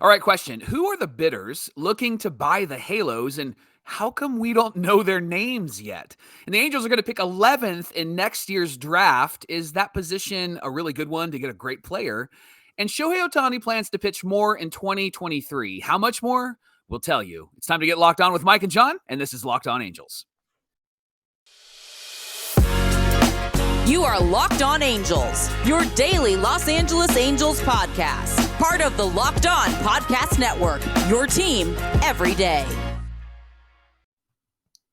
All right, question. Who are the bidders looking to buy the Halos, and how come we don't know their names yet? And the Angels are going to pick 11th in next year's draft. Is that position a really good one to get a great player? And Shohei Ohtani plans to pitch more in 2023. How much more? We'll tell you. It's time to get locked on with Mike and John, and this is Locked On Angels. You are Locked On Angels, your daily Los Angeles Angels podcast. Part of the Locked On Podcast Network, your team every day.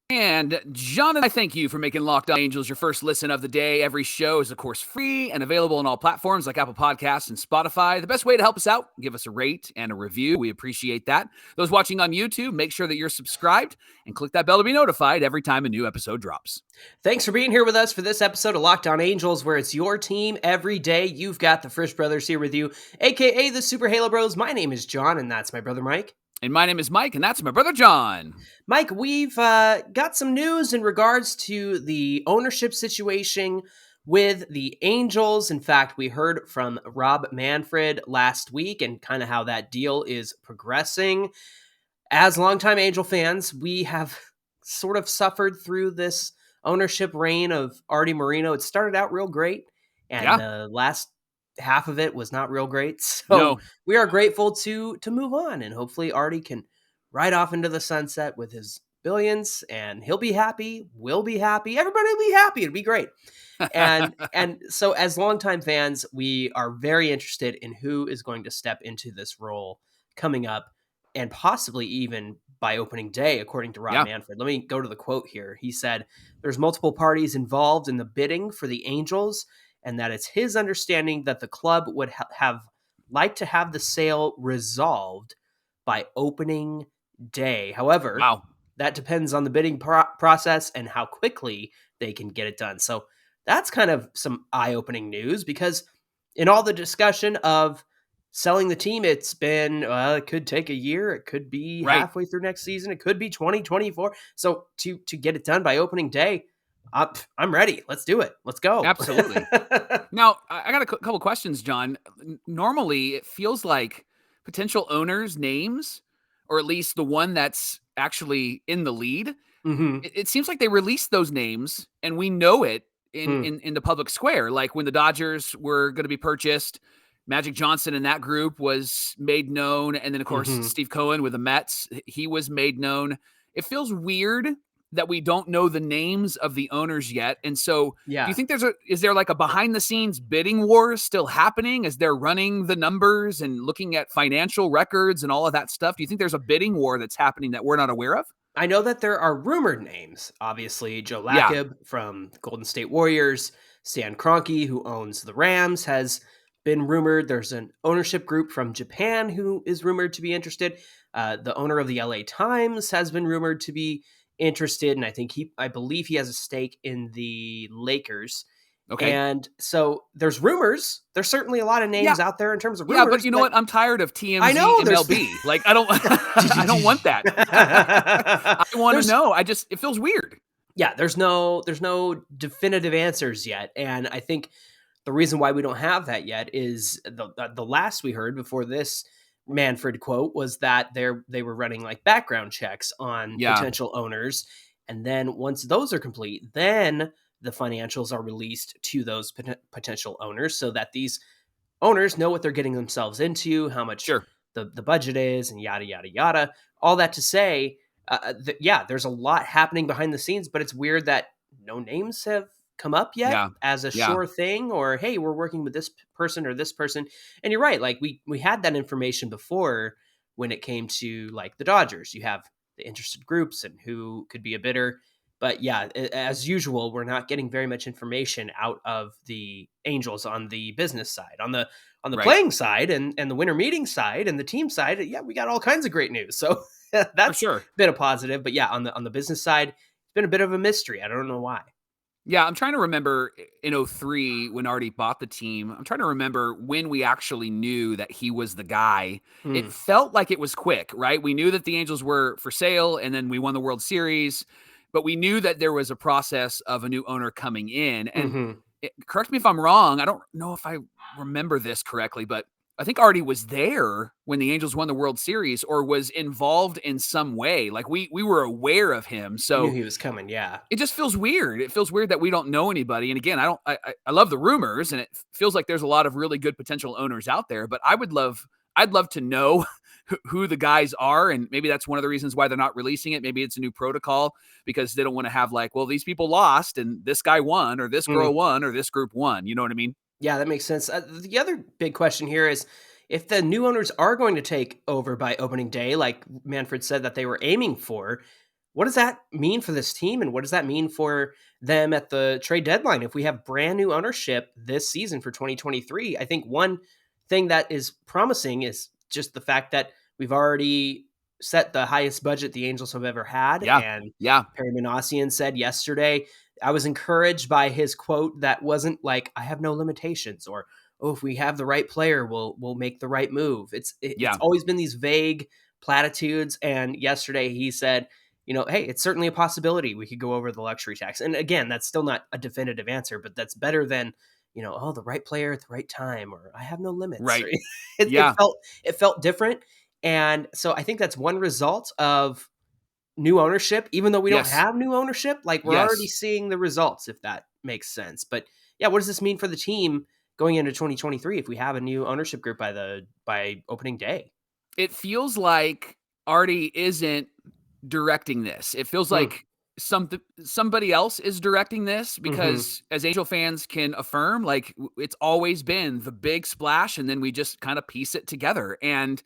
And John, I thank you for making Locked On Angels your first listen of the day. Every show is, of course, free and available on all platforms like Apple Podcasts and Spotify. The best way to help us out, give us a rate and a review. We appreciate that. Those watching on YouTube, make sure that you're subscribed and click that bell to be notified every time a new episode drops. Thanks for being here with us for this episode of Locked On Angels, where it's your team every day. You've got the Frisch Brothers here with you, a.k.a. the Super Halo Bros. My name is John, and that's my brother Mike. And my name is Mike, and that's my brother John. Mike, we've got some news in regards to the ownership situation with the Angels. In fact, we heard from Rob Manfred last week and kind of how that deal is progressing. As longtime Angel fans, we have sort of suffered through this ownership reign of Artie Moreno. It started out real great, and the last half of it was not real great. So we are grateful to move on, and hopefully Artie can ride off into the sunset with his billions, and he'll be happy. We'll be happy. Everybody will be happy. It'll be great. And so as longtime fans, we are very interested in who is going to step into this role coming up, and possibly even by opening day, according to Rob Manfred. Let me go to the quote here. He said, "There's multiple parties involved in the bidding for the Angels, and that it's his understanding that the club would have liked to have the sale resolved by opening day. However, that depends on the bidding process and how quickly they can get it done." So that's kind of some eye-opening news, because in all the discussion of selling the team, it's been, it could take a year. It could be halfway through next season. It could be 2024. So to get it done by opening day, I'm ready. Let's do it. Let's go. Absolutely. Now, I got a couple questions, John. Normally, it feels like potential owners' names, or at least the one that's actually in the lead, it seems like they released those names, and we know it in the public square. Like when the Dodgers were going to be purchased, Magic Johnson in that group was made known. And then, of course, Steve Cohen with the Mets, he was made known. It feels weird that we don't know the names of the owners yet. And so do you think is there like a behind the scenes bidding war still happening as they're running the numbers and looking at financial records and all of that stuff? Do you think there's a bidding war that's happening that we're not aware of? I know that there are rumored names. Obviously, Joe Lacob from the Golden State Warriors, Stan Kroenke, who owns the Rams, has been rumored. There's an ownership group from Japan who is rumored to be interested. The owner of the LA Times has been rumored to be interested, and I believe he has a stake in the Lakers. Okay. And so there's rumors. There's certainly a lot of names out there in terms of rumors. Yeah, but you know what? I'm tired of TMZ MLB. Like, I don't I don't want that. I want to know. It feels weird. Yeah, there's no definitive answers yet. And I think the reason why we don't have that yet is the last we heard before this Manfred quote was that they were running like background checks on potential owners. And then once those are complete, then the financials are released to those potential owners so that these owners know what they're getting themselves into, how much the budget is, and yada, yada, yada. All that to say, there's a lot happening behind the scenes, but it's weird that no names have come up yet as a sure thing, or, hey, we're working with this person or this person. And you're right. Like we had that information before when it came to like the Dodgers. You have the interested groups and who could be a bidder. But yeah, as usual, we're not getting very much information out of the Angels on the business side. On the playing side and the winter meeting side and the team side, we got all kinds of great news. So that's been a positive. But yeah, on the business side, it's been a bit of a mystery. I don't know why. Yeah, I'm trying to remember in 2003 when Artie bought the team. I'm trying to remember when we actually knew that he was the guy. It felt like it was quick, right? We knew that the Angels were for sale, and then we won the World Series. But we knew that there was a process of a new owner coming in. And correct me if I'm wrong, I don't know if I remember this correctly, but I think Artie was there when the Angels won the World Series or was involved in some way. Like we were aware of him. We knew So he was coming. Yeah. it just feels weird. It feels weird that we don't know anybody. And again, I love the rumors, and it feels like there's a lot of really good potential owners out there, but I'd love to know who the guys are. And maybe that's one of the reasons why they're not releasing it. Maybe it's a new protocol because they don't want to have like, well, these people lost and this guy won or this girl won or this group won. You know what I mean? Yeah, that makes sense. The other big question here is if the new owners are going to take over by opening day, like Manfred said that they were aiming for, what does that mean for this team? And what does that mean for them at the trade deadline? If we have brand new ownership this season for 2023, I think one thing that is promising is just the fact that we've already set the highest budget the Angels have ever had. Yeah. And Yeah. Perry Manassian said yesterday, I was encouraged by his quote that wasn't like, I have no limitations, or, oh, if we have the right player, we'll make the right move. It's always been these vague platitudes. And yesterday he said, hey, it's certainly a possibility we could go over the luxury tax. And again, that's still not a definitive answer, but that's better than, the right player at the right time, or I have no limits. Right. It felt different. And so I think that's one result of new ownership, even though we don't have new ownership, like we're already seeing the results, if that makes sense. But yeah, what does this mean for the team going into 2023 if we have a new ownership group by opening day? It feels like Artie isn't directing this. It feels like somebody else is directing this because as Angel fans can affirm, like it's always been the big splash and then we just kind of piece it together. And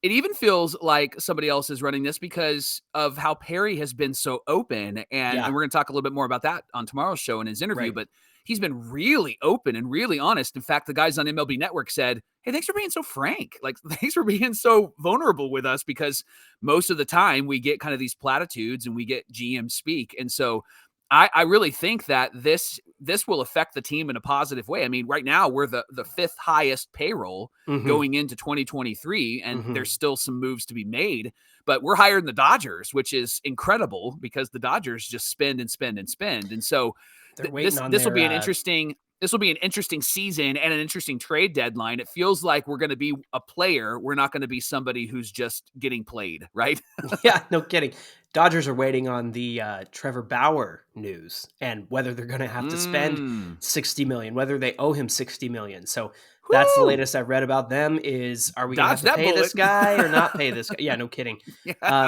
it even feels like somebody else is running this because of how Perry has been so open. And we're going to talk a little bit more about that on tomorrow's show in his interview, but he's been really open and really honest. In fact, the guys on MLB Network said, hey, thanks for being so frank. Like, thanks for being so vulnerable with us, because most of the time we get kind of these platitudes and we get GM speak. And so I really think that this will affect the team in a positive way. I mean, right now we're the fifth highest payroll going into 2023, and there's still some moves to be made, but we're higher than the Dodgers, which is incredible because the Dodgers just spend and spend and spend. And so this will be an interesting season and an interesting trade deadline. It feels like we're going to be a player. We're not going to be somebody who's just getting played, right? Yeah, no kidding. Dodgers are waiting on the Trevor Bauer news and whether they're going to have to spend $60 million, whether they owe him $60 million. So that's the latest I've read about them is, are we going to have to pay this guy or not pay this guy? Yeah, no kidding.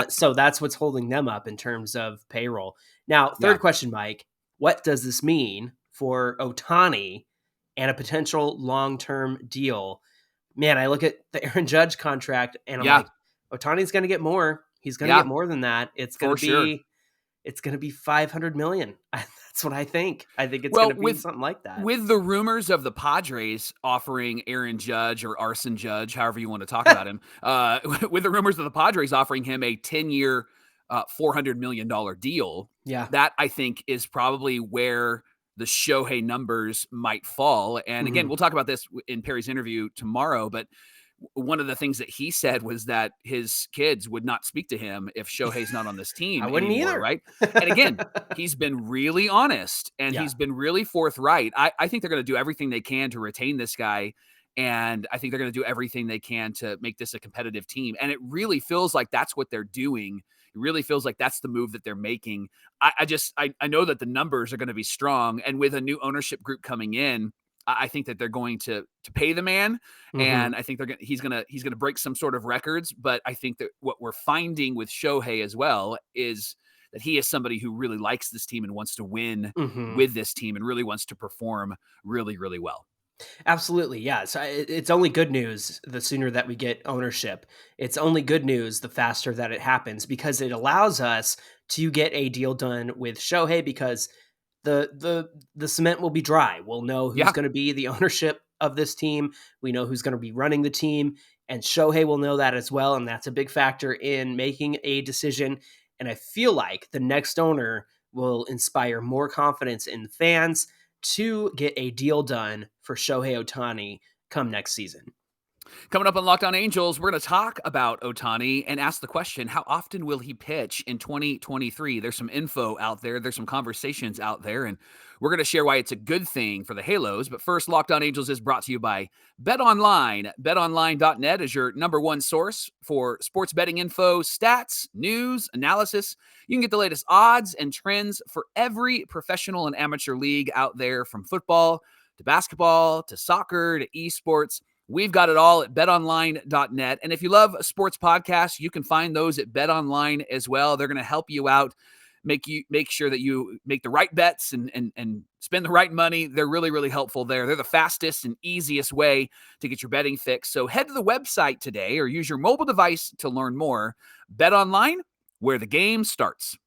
So that's what's holding them up in terms of payroll. Now, third question, Mike, what does this mean for Ohtani and a potential long-term deal? Man, I look at the Aaron Judge contract and I'm like, Ohtani's going to get more. He's going to get more than that. It's going to be $500 million. That's what I think. I think it's going to be something like that. With the rumors of the Padres offering Aaron Judge or Arson Judge, however you want to talk about him, with the rumors of the Padres offering him a 10-year, $400 million deal, that I think is probably where the Shohei numbers might fall. And again, we'll talk about this in Perry's interview tomorrow, but one of the things that he said was that his kids would not speak to him if Shohei's not on this team. I wouldn't anymore, either. Right. And again, he's been really honest and he's been really forthright. I think they're going to do everything they can to retain this guy. And I think they're going to do everything they can to make this a competitive team. And it really feels like that's what they're doing. It really feels like that's the move that they're making. I know that the numbers are going to be strong. And with a new ownership group coming in, I think that they're going to pay the man, and I think he's gonna break some sort of records. But I think that what we're finding with Shohei as well is that he is somebody who really likes this team and wants to win with this team and really wants to perform really, really well. Absolutely, yeah. So it's only good news the sooner that we get ownership. It's only good news the faster that it happens, because it allows us to get a deal done with Shohei, because the cement will be dry. We'll know who's going to be the ownership of this team. We know who's going to be running the team, and Shohei will know that as well. And that's a big factor in making a decision. And I feel like the next owner will inspire more confidence in the fans to get a deal done for Shohei Ohtani come next season. Coming up on Locked On Angels, we're going to talk about Ohtani and ask the question, how often will he pitch in 2023? There's some info out there. There's some conversations out there, and we're going to share why it's a good thing for the Halos. But first, Locked On Angels is brought to you by BetOnline. BetOnline.net is your number one source for sports betting info, stats, news, analysis. You can get the latest odds and trends for every professional and amateur league out there, from football to basketball to soccer to esports. We've got it all at betonline.net. And if you love sports podcasts, you can find those at BetOnline as well. They're going to help you out, make sure that you make the right bets and spend the right money. They're really, really helpful there. They're the fastest and easiest way to get your betting fix. So head to the website today or use your mobile device to learn more. BetOnline, where the game starts.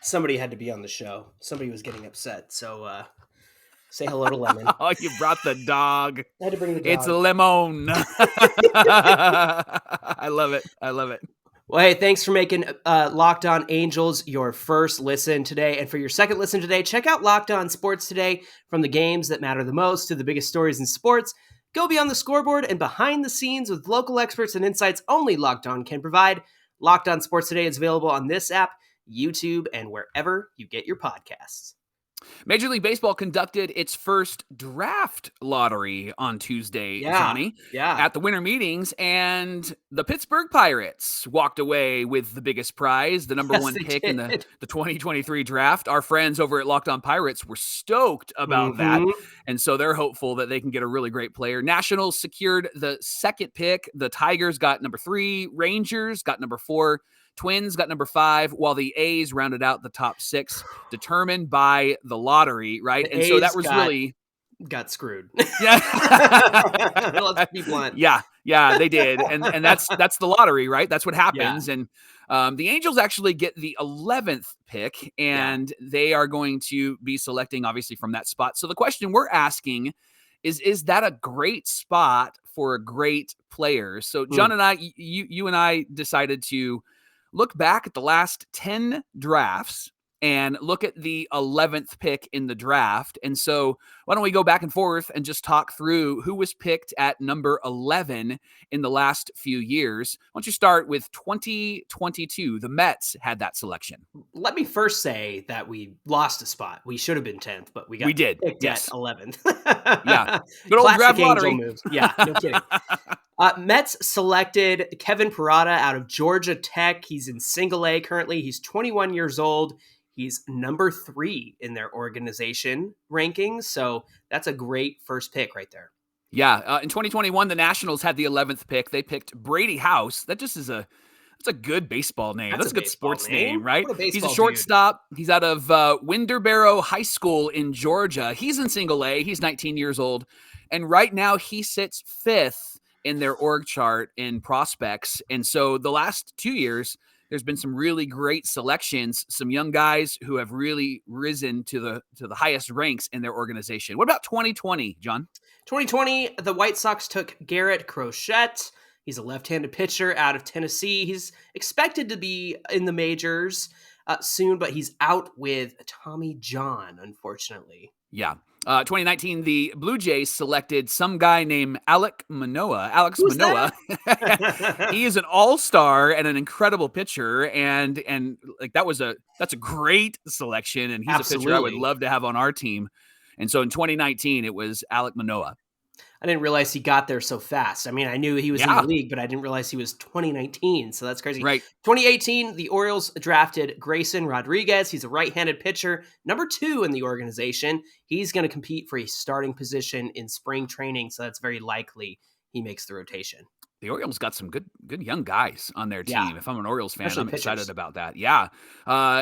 Somebody had to be on the show. Somebody was getting upset. So, say hello to Lemon. Oh, you brought the dog. I had to bring the dog. It's Lemon. I love it. I love it. Well, hey, thanks for making Locked On Angels your first listen today. And for your second listen today, check out Locked On Sports Today. From the games that matter the most to the biggest stories in sports, go beyond the scoreboard and behind the scenes with local experts and insights only Locked On can provide. Locked On Sports Today is available on this app, YouTube, and wherever you get your podcasts. Major League Baseball conducted its first draft lottery on Tuesday, Johnny, at the winter meetings, and the Pittsburgh Pirates walked away with the biggest prize, the number one pick in the 2023 draft. Our friends over at Locked On Pirates were stoked about that, and so they're hopeful that they can get a really great player. Nationals secured the second pick. The Tigers got number 3, Rangers got number 4, Twins got number 5, while the A's rounded out the top 6, determined by the lottery, right? And so that was got screwed. Yeah. Let's be blunt. Yeah, they did. And that's the lottery, right? That's what happens. Yeah. And the Angels actually get the 11th pick, and they are going to be selecting, obviously, from that spot. So the question we're asking is that a great spot for a great player? So John and I, you and I decided to look back at the last 10 drafts and look at the 11th pick in the draft. And so why don't we go back and forth and just talk through who was picked at number 11 in the last few years. Why don't you start with 2022? The Mets had that selection. Let me first say that we lost a spot. We should have been 10th, but we did picked at 11th. Yeah. Good old draft lottery moves. Yeah, no kidding. Mets selected Kevin Parada out of Georgia Tech. He's in single A currently. He's 21 years old. He's number 3 in their organization rankings. So that's a great first pick right there. Yeah. In 2021, the Nationals had the 11th pick. They picked Brady House. That just is that's a good baseball name. That's a good sports name, right? He's a shortstop. Dude. He's out of Winterboro High School in Georgia. He's in single A. He's 19 years old. And right now he sits 5th in their org chart in prospects. And so the last 2 years, there's been some really great selections, some young guys who have really risen to the highest ranks in their organization. What about 2020, John? 2020, the White Sox took Garrett Crochet. He's a left-handed pitcher out of Tennessee. He's expected to be in the majors soon, but he's out with Tommy John, unfortunately. Yeah. 2019, the Blue Jays selected some guy named Alex Manoah. He is an all-star and an incredible pitcher, and like that's a great selection, and he's a pitcher I would love to have on our team. And so in 2019, it was Alex Manoah. I didn't realize he got there so fast. I mean, I knew he was in the league, but I didn't realize he was 2019. So that's crazy. Right. 2018, the Orioles drafted Grayson Rodriguez. He's a right-handed pitcher, number 2 in the organization. He's going to compete for a starting position in spring training. So that's very likely he makes the rotation. The Orioles got some good young guys on their team. Yeah. If I'm an Orioles fan, especially I'm pitchers. Excited about that. Yeah.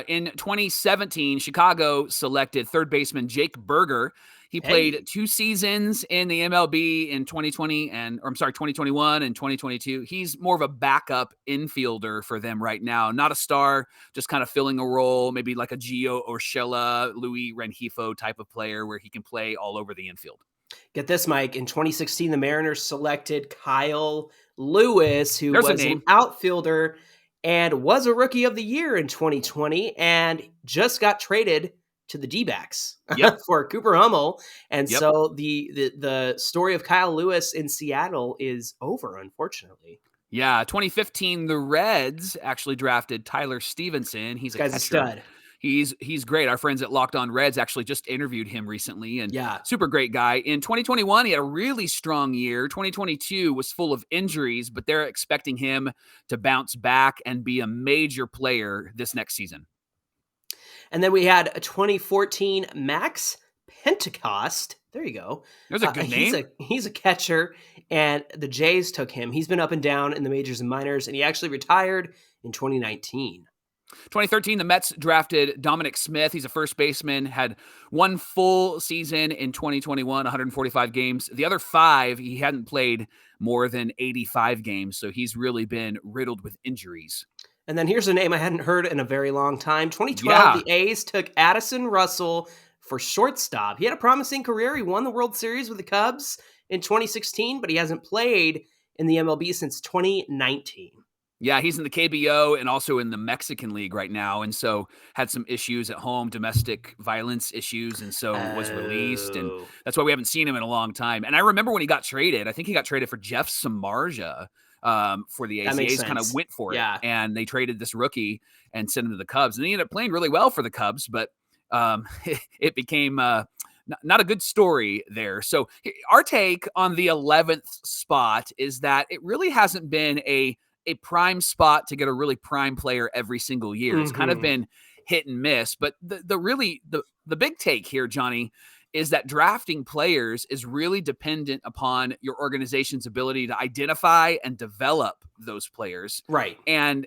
In 2017, Chicago selected third baseman Jake Berger. He played 2 seasons in the MLB in 2021 and 2022. He's more of a backup infielder for them right now. Not a star, just kind of filling a role, maybe like a Gio Urshela, Louis Rengifo type of player where he can play all over the infield. Get this, Mike. In 2016, the Mariners selected Kyle Lewis, who was an outfielder and was a Rookie of the Year in 2020 and just got traded to the D-backs Yep. for Cooper Hummel. And Yep. so the story of Kyle Lewis in Seattle is over, unfortunately. Yeah, 2015, the Reds actually drafted Tyler Stevenson. He's This a guy's a catcher. stud. He's great. Our friends at Locked On Reds actually just interviewed him recently, and Yeah. super great guy. In 2021, he had a really strong year. 2022 was full of injuries, but they're expecting him to bounce back and be a major player this next season. And then we had a 2014 Max Pentecost. There you go. There's a good name. He's a catcher, and the Jays took him. He's been up and down in the majors and minors, and he actually retired in 2019. 2013, the Mets drafted Dominic Smith. He's a first baseman, had one full season in 2021, 145 games. The other 5, he hadn't played more than 85 games, so he's really been riddled with injuries. And then here's a name I hadn't heard in a very long time. 2012, The A's took Addison Russell for shortstop. He had a promising career. He won the World Series with the Cubs in 2016, but he hasn't played in the MLB since 2019. Yeah, he's in the KBO and also in the Mexican League right now, and so had some issues at home, domestic violence issues, and so was released, and that's why we haven't seen him in a long time. And I remember when he got traded, I think he got traded for Jeff Samardzija for the A's. The A's kind of went for it, and they traded this rookie and sent him to the Cubs. And he ended up playing really well for the Cubs, but it became not a good story there. So our take on the 11th spot is that it really hasn't been a prime spot to get a really prime player every single year. It's kind of been hit and miss, but the big take here, Johnny, is that drafting players is really dependent upon your organization's ability to identify and develop those players. Right. And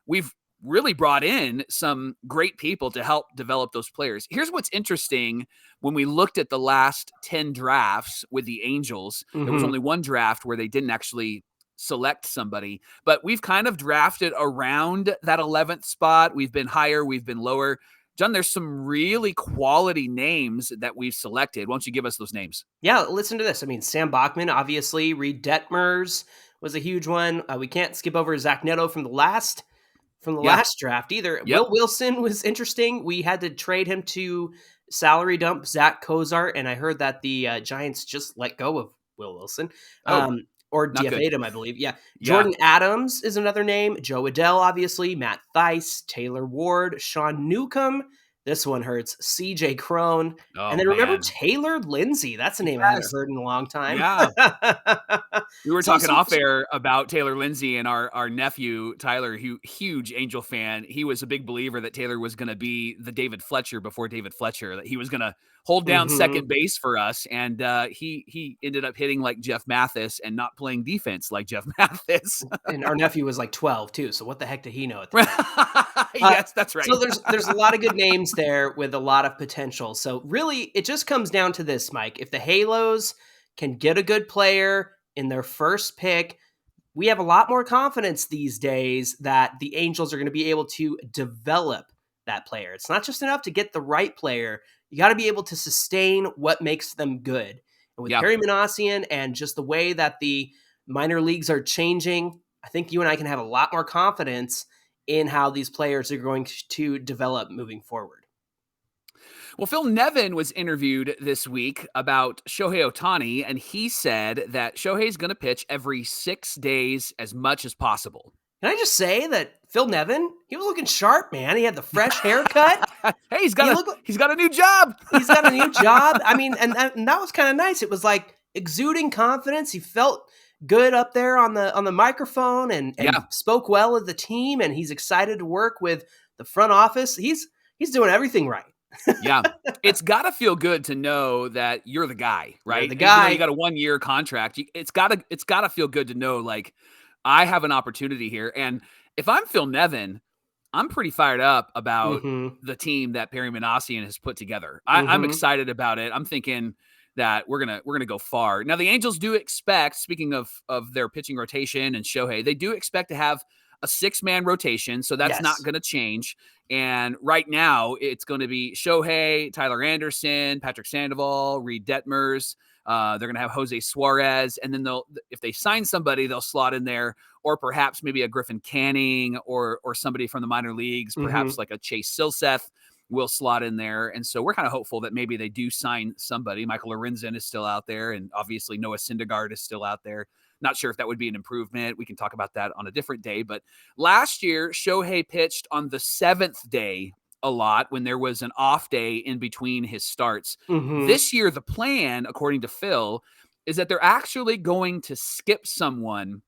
we've really brought in some great people to help develop those players. Here's what's interesting. When we looked at the last 10 drafts with the Angels, there was only one draft where they didn't actually select somebody, but we've kind of drafted around that 11th spot. We've been higher, we've been lower. John, there's some really quality names that we've selected. Why don't you give us those names? Yeah, listen to this. I mean, Sam Bachman, obviously. Reed Detmers was a huge one. We can't skip over Zach Neto from the last draft either. Yep. Will Wilson was interesting. We had to trade him to salary dump Zach Cozart, and I heard that the Giants just let go of Will Wilson. Or DFA'd him, I believe. Yeah. Jordan Adams is another name. Joe Adell, obviously. Matt Theis, Taylor Ward, Sean Newcomb. This one hurts. CJ Crone. And then remember Taylor Lindsay. That's a name I haven't heard in a long time. Yeah. We were talking off air about Taylor Lindsay, and our nephew, Tyler, huge Angel fan. He was a big believer that Taylor was going to be the David Fletcher before David Fletcher, that he was going to hold down second base for us. And he ended up hitting like Jeff Mathis and not playing defense like Jeff Mathis. And our nephew was like 12 too. So what the heck did he know at the time? Yes, that's right. So there's a lot of good names there with a lot of potential. So really it just comes down to this, Mike. If the Halos can get a good player in their first pick, we have a lot more confidence these days that the Angels are going to be able to develop that player. It's not just enough to get the right player. You got to be able to sustain what makes them good. And with Perry Minasian and just the way that the minor leagues are changing, I think you and I can have a lot more confidence in how these players are going to develop moving forward. Well, Phil Nevin was interviewed this week about Shohei Ohtani, and he said that Shohei's going to pitch every 6 days as much as possible. Can I just say that Phil Nevin, he was looking sharp, man. He had the fresh haircut. Hey, he's got a new job. He's got a new job. I mean, and that was kind of nice. It was like exuding confidence. He felt good up there on the microphone and spoke well of the team, and he's excited to work with the front office. He's doing everything right. Yeah. It's got to feel good to know that you're the guy, right? You're the guy. You got a 1-year contract. It's got to feel good to know, like, I have an opportunity here. And if I'm Phil Nevin, I'm pretty fired up about the team that Perry Minasian has put together. I'm excited about it. I'm thinking that we're gonna go far. Now, the Angels do expect, speaking of their pitching rotation and Shohei, they do expect to have a 6-man rotation, so that's not going to change. And right now, it's going to be Shohei, Tyler Anderson, Patrick Sandoval, Reed Detmers. They're going to have Jose Suarez, and then if they sign somebody, they'll slot in there, or perhaps maybe a Griffin Canning or somebody from the minor leagues, perhaps like a Chase Silseth. will slot in there. And so we're kind of hopeful that maybe they do sign somebody. Michael Lorenzen is still out there, and obviously Noah Syndergaard is still out there. Not sure if that would be an improvement. We can talk about that on a different day. But last year, Shohei pitched on the 7th day a lot when there was an off day in between his starts. This year, the plan, according to Phil, is that they're actually going to skip someone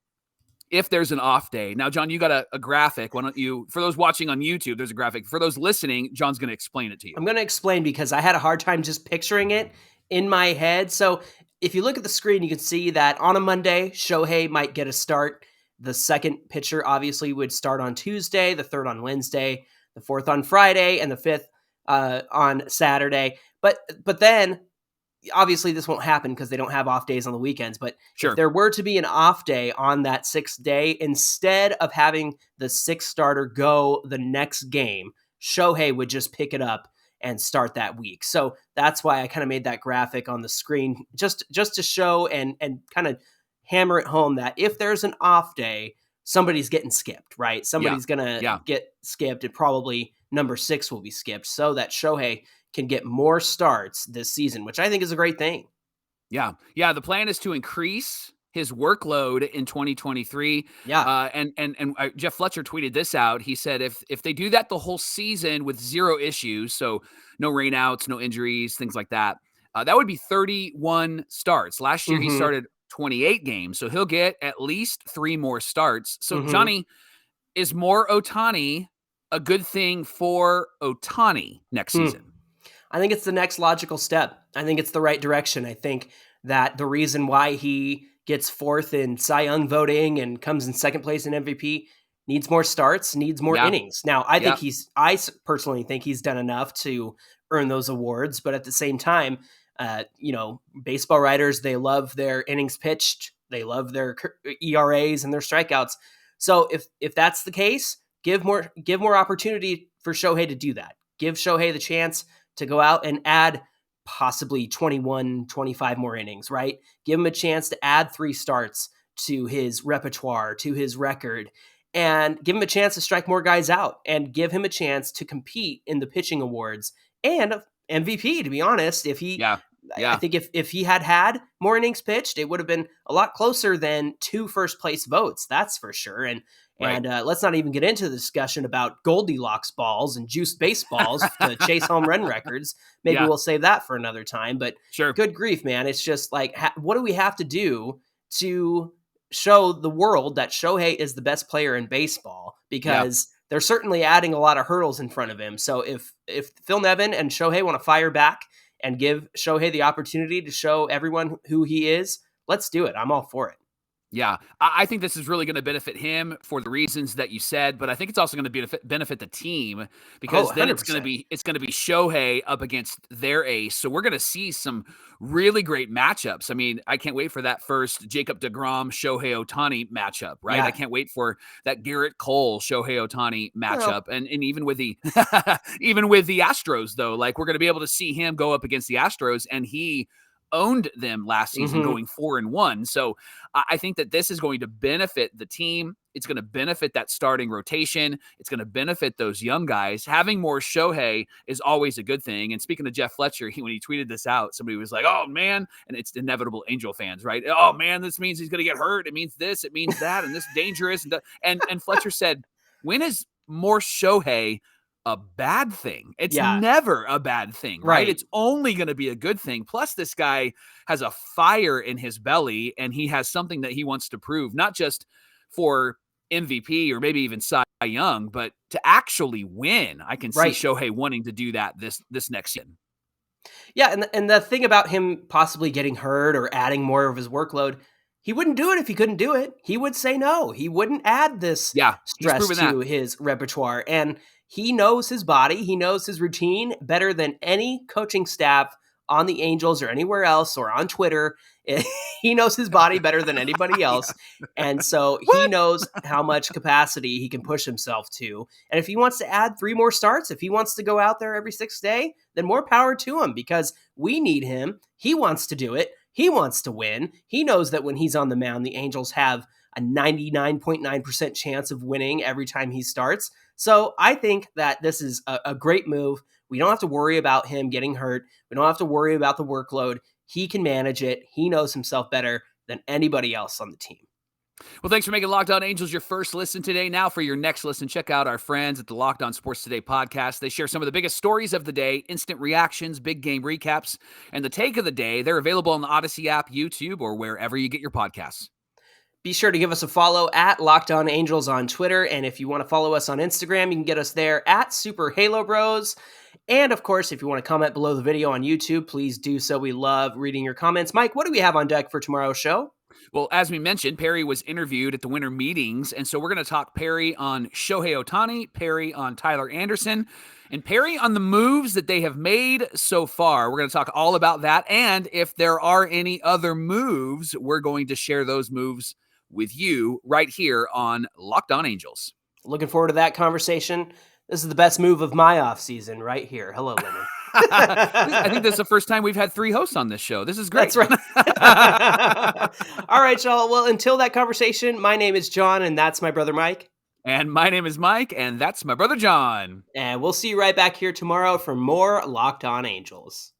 if there's an off day. Now, John, you got a graphic. Why don't you, for those watching on YouTube, there's a graphic. For those listening, John's going to explain it to you. I'm going to explain because I had a hard time just picturing it in my head. So if you look at the screen, you can see that on a Monday, Shohei might get a start. The second pitcher obviously would start on Tuesday, the third on Wednesday, the fourth on Friday, and the fifth on Saturday. But then obviously this won't happen because they don't have off days on the weekends. But if there were to be an off day on that 6th day, instead of having the 6th starter go the next game, Shohei would just pick it up and start that week. So that's why I kind of made that graphic on the screen, just to show and kind of hammer it home that if there's an off day, somebody's getting skipped, right? Somebody's going to get skipped, and probably number 6 will be skipped so that Shohei can get more starts this season, which I think is a great thing. Yeah. The plan is to increase his workload in 2023. And Jeff Fletcher tweeted this out. He said, if they do that the whole season with 0 issues, so no rainouts, no injuries, things like that, that would be 31 starts. Last year, he started 28 games, so he'll get at least 3 more starts. So Johnny, is more Ohtani a good thing for Ohtani next season? I think it's the next logical step. I think it's the right direction. I think that the reason why he gets 4th in Cy Young voting and comes in 2nd place in MVP needs more starts, needs more innings. Now, I personally think he's done enough to earn those awards, but at the same time, baseball writers, they love their innings pitched, they love their ERAs and their strikeouts. So if that's the case, give more opportunity for Shohei to do that. Give Shohei the chance to go out and add possibly 21, 25 more innings, right? Give him a chance to add 3 starts to his repertoire, to his record, and give him a chance to strike more guys out, and give him a chance to compete in the pitching awards and MVP, to be honest. I think if he had more innings pitched, it would have been a lot closer than 2 first place votes. That's for sure. And let's not even get into the discussion about Goldilocks balls and juiced baseballs to chase home run records. Maybe we'll save that for another time. But good grief, man. It's just like, what do we have to do to show the world that Shohei is the best player in baseball? Because they're certainly adding a lot of hurdles in front of him. So if Phil Nevin and Shohei want to fire back and give Shohei the opportunity to show everyone who he is, let's do it. I'm all for it. Yeah, I think this is really going to benefit him for the reasons that you said, but I think it's also going to benefit the team, because then it's going to be Shohei up against their ace. So we're going to see some really great matchups. I mean, I can't wait for that first Jacob deGrom Shohei Ohtani matchup, right? I can't wait for that Garrett Cole Shohei Ohtani matchup, and even with the Astros though, like we're going to be able to see him go up against the Astros, and he owned them last season, going 4-1. So I think that this is going to benefit the team. It's going to benefit that starting rotation. It's going to benefit those young guys. Having more Shohei is always a good thing. And speaking of Jeff Fletcher, when he tweeted this out, somebody was like, oh man, and it's inevitable Angel fans, right? Oh man, this means he's going to get hurt. It means this, it means that, and this is dangerous. And Fletcher said, when is more Shohei a bad thing? It's never a bad thing, right? It's only going to be a good thing. Plus, this guy has a fire in his belly, and he has something that he wants to prove, not just for MVP or maybe even Cy Young, but to actually win. I can see Shohei wanting to do that this next season. Yeah, and the thing about him possibly getting hurt or adding more of his workload, he wouldn't do it if he couldn't do it. He would say no. He wouldn't add this stress to his repertoire. And he knows his body. He knows his routine better than any coaching staff on the Angels or anywhere else or on Twitter. He knows his body better than anybody else. And so he knows how much capacity he can push himself to. And if he wants to add 3 more starts, if he wants to go out there every 6th day, then more power to him, because we need him. He wants to do it. He wants to win. He knows that when he's on the mound, the Angels have a 99.9% chance of winning every time he starts. So I think that this is a great move. We don't have to worry about him getting hurt. We don't have to worry about the workload. He can manage it. He knows himself better than anybody else on the team. Well, thanks for making Locked On Angels your first listen today. Now for your next listen, check out our friends at the Locked On Sports Today podcast. They share some of the biggest stories of the day, instant reactions, big game recaps, and the take of the day. They're available on the Odyssey app, YouTube, or wherever you get your podcasts. Be sure to give us a follow at Locked On Angels on Twitter. And if you want to follow us on Instagram, you can get us there at Super Halo Bros. And of course, if you want to comment below the video on YouTube, please do so. We love reading your comments. Mike, what do we have on deck for tomorrow's show? Well, as we mentioned, Perry was interviewed at the winter meetings, and so we're going to talk Perry on Shohei Ohtani, Perry on Tyler Anderson, and Perry on the moves that they have made so far. We're going to talk all about that, and if there are any other moves, we're going to share those moves with you right here on Locked On Angels. Looking forward to that conversation. This is the best move of my offseason right here. Hello, Lemon. I think this is the first time we've had 3 hosts on this show. This is great. That's right. All right, y'all. Well, until that conversation, my name is John, and that's my brother Mike. And my name is Mike, and that's my brother John. And we'll see you right back here tomorrow for more Locked On Angels.